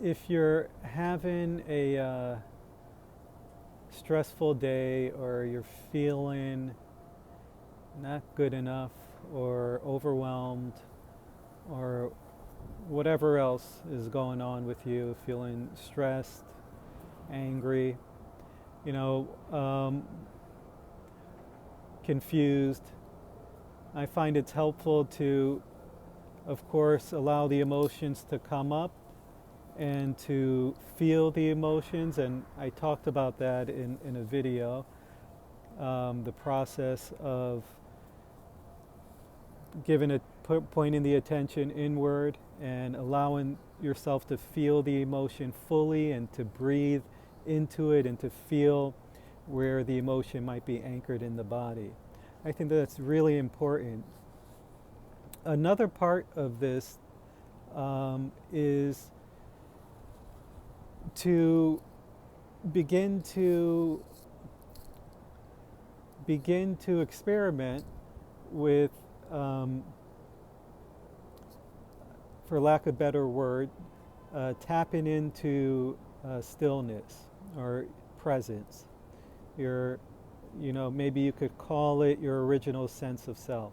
if you're having a stressful day, or you're feeling not good enough or overwhelmed or whatever else is going on with you, feeling stressed, angry, you know, confused, I find it's helpful to, of course, allow the emotions to come up and to feel the emotions. And I talked about that in a video, the process of giving it, pointing the attention inward and allowing yourself to feel the emotion fully and to breathe into it and to feel where the emotion might be anchored in the body. I think that's really important. Another part of this is to begin to experiment with, for lack of a better word, tapping into stillness or presence. Your, maybe you could call it your original sense of self.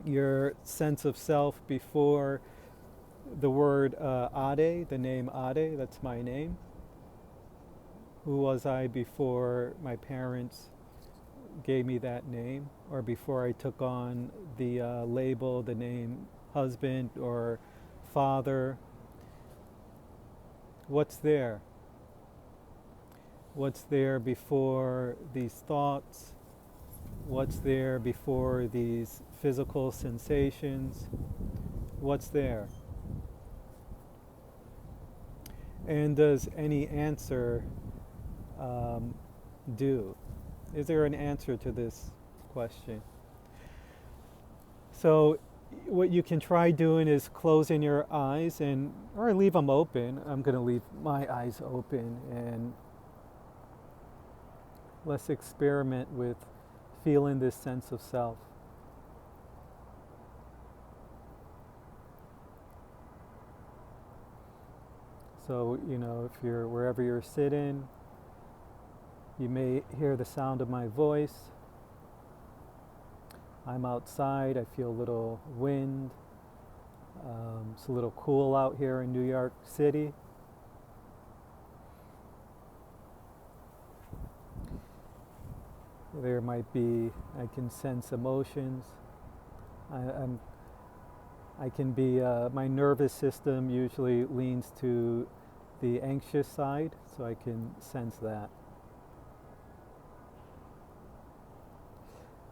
Your sense of self before the word Ade, the name Ade, that's my name. Who was I before my parents gave me that name, or before I took on the label, the name husband or father? What's there? What's there before these thoughts? What's there before these physical sensations? What's there? And does any answer do? Is there an answer to this question? So what you can try doing is closing your eyes, or leave them open. I'm going to leave my eyes open, and let's experiment with feeling this sense of self. So, if you're wherever you're sitting, you may hear the sound of my voice. I'm outside. I feel a little wind. It's a little cool out here in New York City. There might be, I can sense emotions. I can be, my nervous system usually leans to the anxious side, so I can sense that.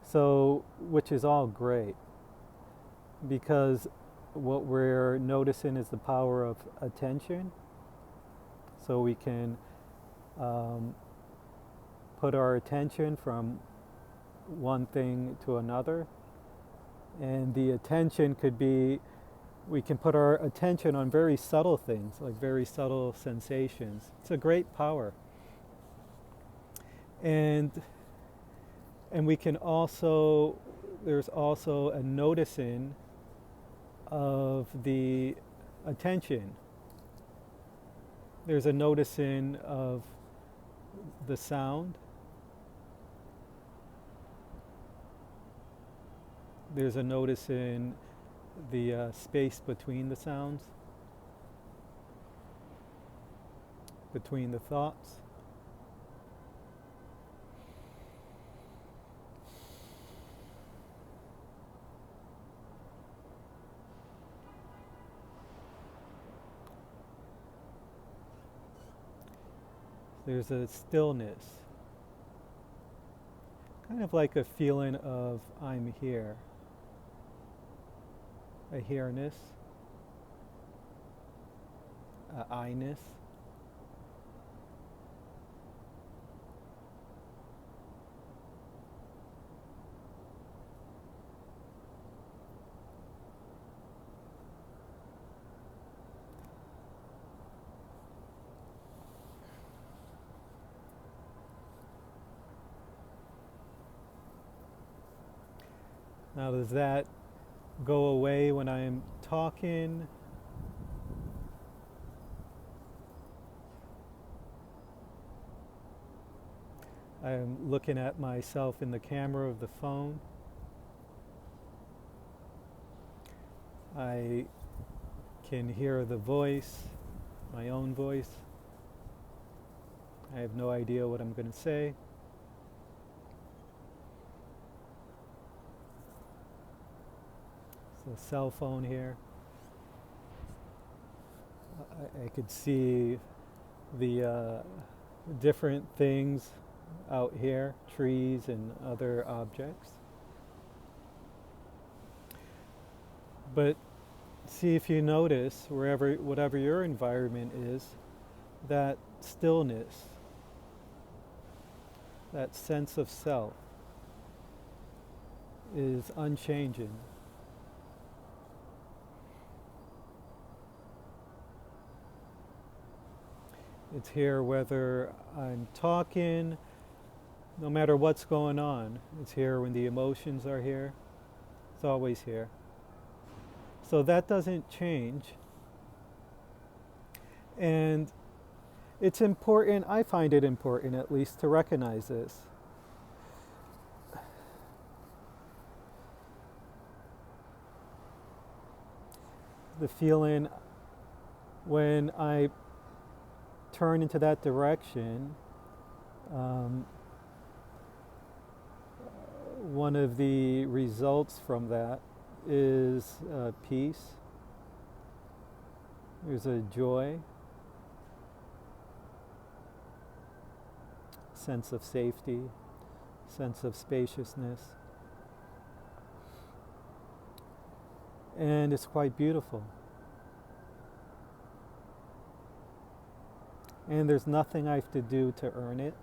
So, which is all great, because what we're noticing is the power of attention. So we can put our attention from one thing to another. And the attention could be, we can put our attention on very subtle things, like very subtle sensations. It's a great power. And we can also, there's also a noticing of the attention. There's a noticing of the sound. There's a noticing the space between the sounds, between the thoughts. There's a stillness, kind of like a feeling of I'm here, a here-ness, a I-ness. Now, does that go away when I'm talking? I'm looking at myself in the camera of the phone. I can hear the voice, my own voice. I have no idea what I'm going to say. It's a cell phone here. I could see the different things out here, trees and other objects. But see if you notice, whatever your environment is, that stillness, that sense of self is unchanging. It's here whether I'm talking, no matter what's going on. It's here when the emotions are here. It's always here. So that doesn't change. And it's important, I find it important at least, to recognize this. The feeling when I turn into that direction, one of the results from that is peace. There's a joy, sense of safety, sense of spaciousness. And it's quite beautiful. And there's nothing I have to do to earn it.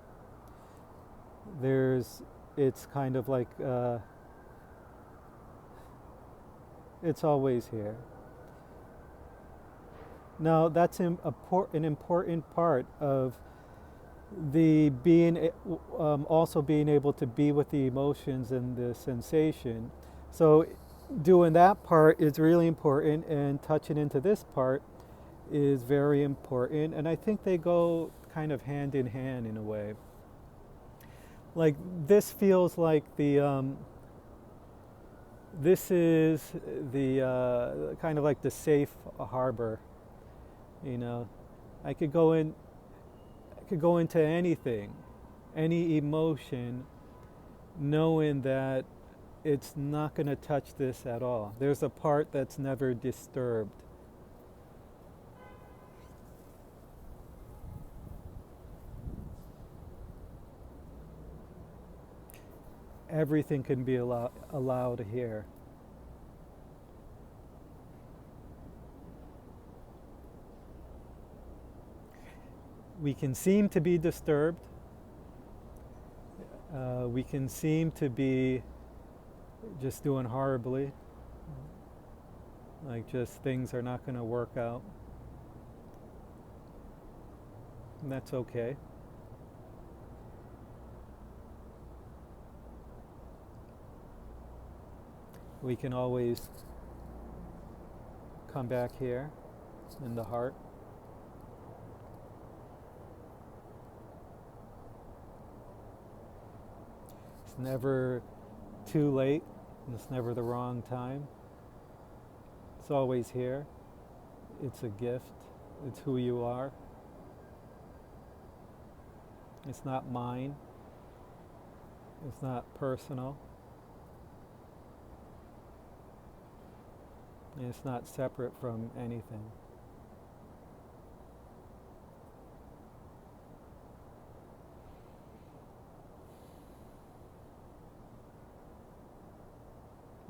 It's kind of like, it's always here. Now that's an important part of the being, also being able to be with the emotions and the sensation. So doing that part is really important, and touching into this part is very important, and I think they go kind of hand in hand in a way. Like this feels like this is the kind of like the safe harbor, you know. I could go into anything, any emotion, knowing that it's not going to touch this at all. There's a part that's never disturbed. Everything can be allowed here. We can seem to be disturbed. We can seem to be just doing horribly. Like just things are not going to work out. And that's okay. We can always come back here in the heart. It's never too late, and it's never the wrong time. It's always here. It's a gift. It's who you are. It's not mine. It's not personal. And it's not separate from anything.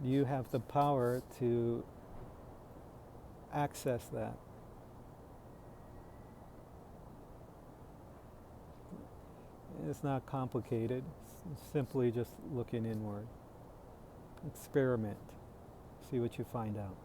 You have the power to access that. It's not complicated. It's simply just looking inward. Experiment. See what you find out.